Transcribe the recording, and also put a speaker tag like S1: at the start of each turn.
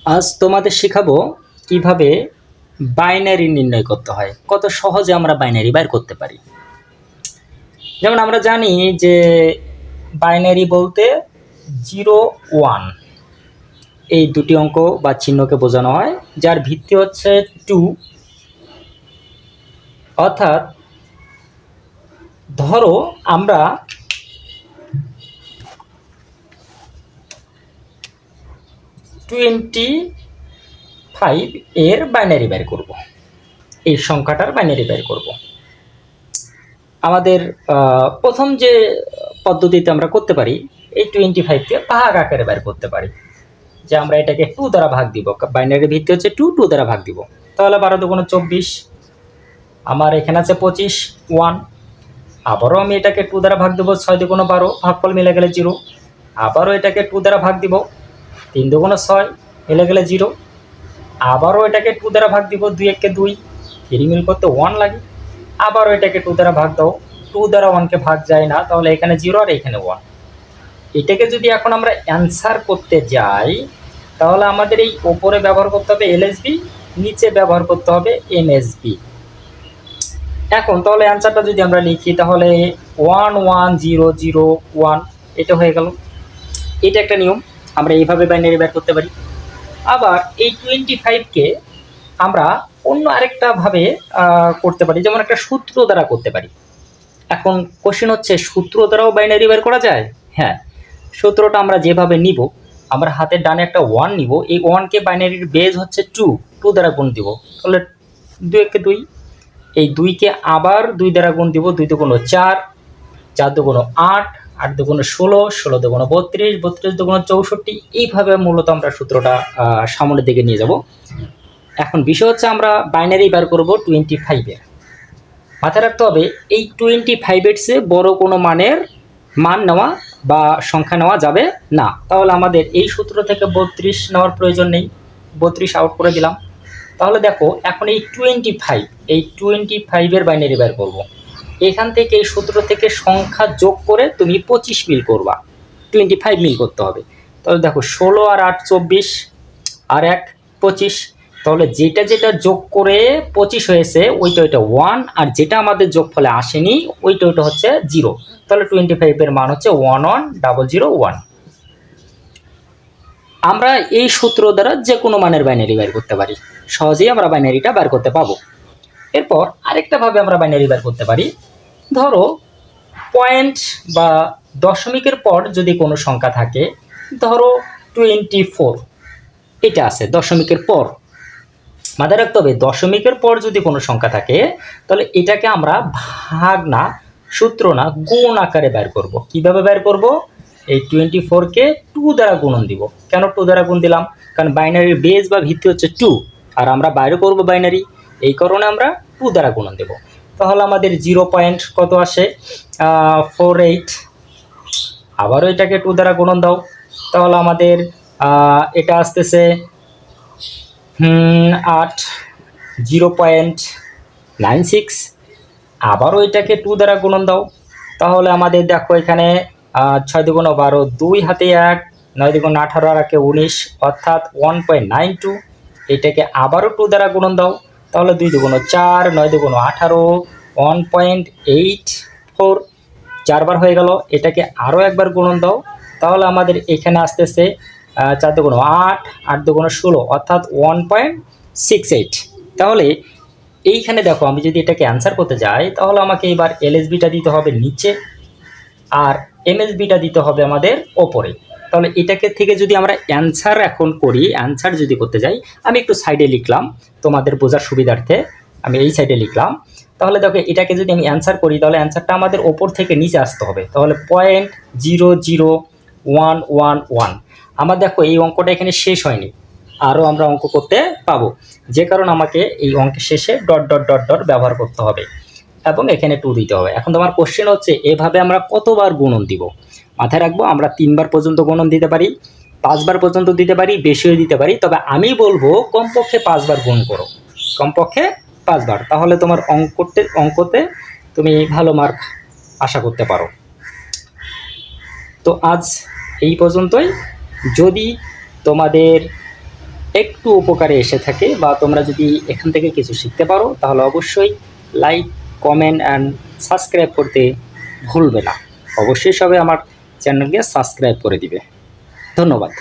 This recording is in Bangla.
S1: আজ তোমাদের শেখাবো কিভাবে বাইনারি নির্ণয় করতে হয়। কত সহজে আমরা বাইনারি বের করতে পারি। যেমন আমরা জানি যে বাইনারি বলতে 0 1 এই দুটি অঙ্ক বা চিহ্নকে বোঝানো হয়, যার ভিত্তি হচ্ছে 2। অর্থাৎ ধরো আমরা 25 এর বাইনারি বের করব, এই সংখ্যাটার বাইনারি বের করব। আমাদের প্রথম যে পদ্ধতিতে আমরা করতে পারি, এই 25কে ভাগ আকারে বের করতে পারি, যে আমরা এটাকে 2 দ্বারা ভাগ দিব। বাইনারি ভিত্তি হচ্ছে 2 দ্বারা ভাগ দিব। তাহলে 12 দুগুণে 24, আমার এখানে আছে 25 1। আবারও আমি এটাকে 2 দ্বারা ভাগ দেবো, 6 দুগুণে 12, ভাগফল মিলে গেলে 0। আবারও এটাকে 2 দ্বারা ভাগ দিব, 3 দুগুণে 6, মিলে গেলে 0। আবারও এটাকে 2 দ্বারা ভাগ দিব, 2 1 2, 3 মিল করতে 1 লাগে। আবারও এটাকে 2 দ্বারা ভাগ দাও, 2 দ্বারা 1কে ভাগ যায় না, তাহলে এখানে 0 আর এখানে 1। এটাকে যদি এখন আমরা অ্যান্সার করতে যাই, তাহলে আমাদের এই ওপরে ব্যবহার করতে হবে এলএসবি, নিচে ব্যবহার করতে হবে এমএসবি। এখন তাহলে অ্যান্সারটা যদি আমরা লিখি, তাহলে 1 1 0 0 1, এটা হয়ে গেল। এটা একটা নিয়ম, আমরা এইভাবে বাইনারি বের করতে পারি। আবার এই 25কে আমরা অন্য আরেকটা ভাবে করতে পারি, যেমন একটা সূত্র দ্বারা করতে পারি। এখন কোশ্চেন হচ্ছে, সূত্র দ্বারাও বাইনারি বের করা যায়? হ্যাঁ, সূত্রটা আমরা যেভাবে নিব, আমরা হাতের ডানে একটা 1 নিব, এই 1কে বাইনারির বেজ হচ্ছে 2 দ্বারা গুণ দিব, তাহলে 2 1 2, এই 2কে আবার 2 দ্বারা গুণ দিব, 2 দুগুণ 4, 4 দুগুণ 8, 8 দুগুণ 16, 16 দুগুণ 32, 32 দুগুণ 64। এইভাবে মূলত আমরা সূত্রটা সামনের দিকে নিয়ে যাব। এখন বিষয় হচ্ছে, আমরা বাইনারি বের করব 25-এর। মাথায় রাখতে হবে, এই 25-এর চেয়ে বড় কোনো মান নেওয়া বা সংখ্যা নেওয়া যাবে না। তাহলে আমাদের এই সূত্র থেকে 32 নেওয়ার প্রয়োজন নেই, 32 আউট করে দিলাম। তাহলে দেখো, এখন এই 25-এর বাইনারি বের করব। এখান থেকে এই সূত্র থেকে সংখ্যা যোগ করে তুমি 25 মিল করবা, 25 মিল করতে হবে। তাহলে দেখো, 16 আর 8 24, আর 1 25। তাহলে যেটা যেটা যোগ করে 25 হয়েছে, ওইটা 1, আর যেটা আমাদের যোগফলে আসেনি, ওইটা হচ্ছে 0। তাহলে 25-এর মান হচ্ছে 11001। আমরা এই সূত্র দ্বারা যে কোনো মানের বাইনারি বের করতে পারি, সহজেই আমরা বাইনারিটা বের করতে পাবো। এরপর আরেকটা ভাবে আমরা বাইনারি বের করতে পারি। ধরো পয়েন্ট বা দশমিকের পর যদি কোনো সংখ্যা থাকে, ধরো 24, এটা আছে দশমিকের পর। মাথায় রাখতে হবে, দশমিকের পর যদি কোনো সংখ্যা থাকে, তাহলে এটাকে আমরা ভাগ না, সূত্র না, গুণ আকারে বের করব। কিভাবে বের করব? এই 24কে 2 দ্বারা গুণন দিব। কেন 2 দ্বারা গুণ দিলাম? কারণ বাইনারির বেজ বা ভিত্তি হচ্ছে 2, আর আমরা বাইরে করব বাইনারি, এই কারণে আমরা 2 দ্বারা গুণন দেব। তাহলে আমাদের 0 পয়েন্ট কত আসে? 48। আবারও এটাকে 2 দ্বারা গুণন দাও, তাহলে আমাদের এটা আসতেছে 8 0.96। আবারও এটাকে 2 দ্বারা গুণন দাও, তাহলে আমাদের দেখো এখানে 6 দুগুণ 12, 2 হাতে 1, 9 দুগুণ 18, আর 19, অর্থাৎ 1.92। এটাকে আবারও 2 দ্বারা গুণন দাও, তাহলে 2 দুগুণ 4, 9 দুগুণ 18, 1.84, 4 বার হয়ে গেল। এটাকে আরও একবার গুণন দাও, তাহলে আমাদের এখানে আসতেছে 4 দুগুণ 8, 8 দুগুণ 16, অর্থাৎ 1.68। তাহলে এইখানে দেখো, আমি যদি এটাকে অ্যান্সার করতে যাই, তাহলে আমাকে এবার এলএসবিটা দিতে হবে নিচে, আর এমএসবিটা দিতে হবে আমাদের ওপরে। তাহলে এটাকে থেকে যদি আমরা অ্যান্সার এখন করি, অ্যান্সার যদি করতে যাই, আমি একটু সাইডে লিখলাম তোমাদের বোঝার সুবিধার্থে, আমি এই সাইডে লিখলাম। তাহলে দেখো, এটাকে যদি আমি অ্যান্সার করি, তাহলে অ্যান্সারটা আমাদের ওপর থেকে নিচে আসতে হবে। তাহলে 0.00111। আমার দেখো, এই অঙ্কটা এখানে শেষ হয়নি, আরও আমরা অঙ্ক করতে পাবো, যে কারণে আমাকে এই অঙ্কের শেষে ডট ডট ডট ডট ব্যবহার করতে হবে এবং এখানে 2 দিতে হবে। এখন তোমার কোশ্চেন হচ্ছে, এভাবে আমরা কতবার গুণন দিব? মাথায় রাখবো, আমরা 3 বার পর্যন্ত গুণন দিতে পারি, 5 বার পর্যন্ত দিতে পারি, বেশিও দিতে পারি। তবে আমি বলবো কমপক্ষে 5 বার গুণ করো, কমপক্ষে 5 বার। তাহলে তোমার অঙ্কতে তুমি ভালো মার্ক আশা করতে পারো। তো আজ এই পর্যন্তই। যদি তোমাদের একটু উপকারে এসে থাকে বা তোমরা যদি এখান থেকে কিছু শিখতে পারো, তাহলে অবশ্যই লাইক, কমেন্ট অ্যান্ড সাবস্ক্রাইব করতে ভুলবে না। অবশ্যই সবাই আমার চ্যানেলকে সাবস্ক্রাইব করে দিবে। ধন্যবাদ।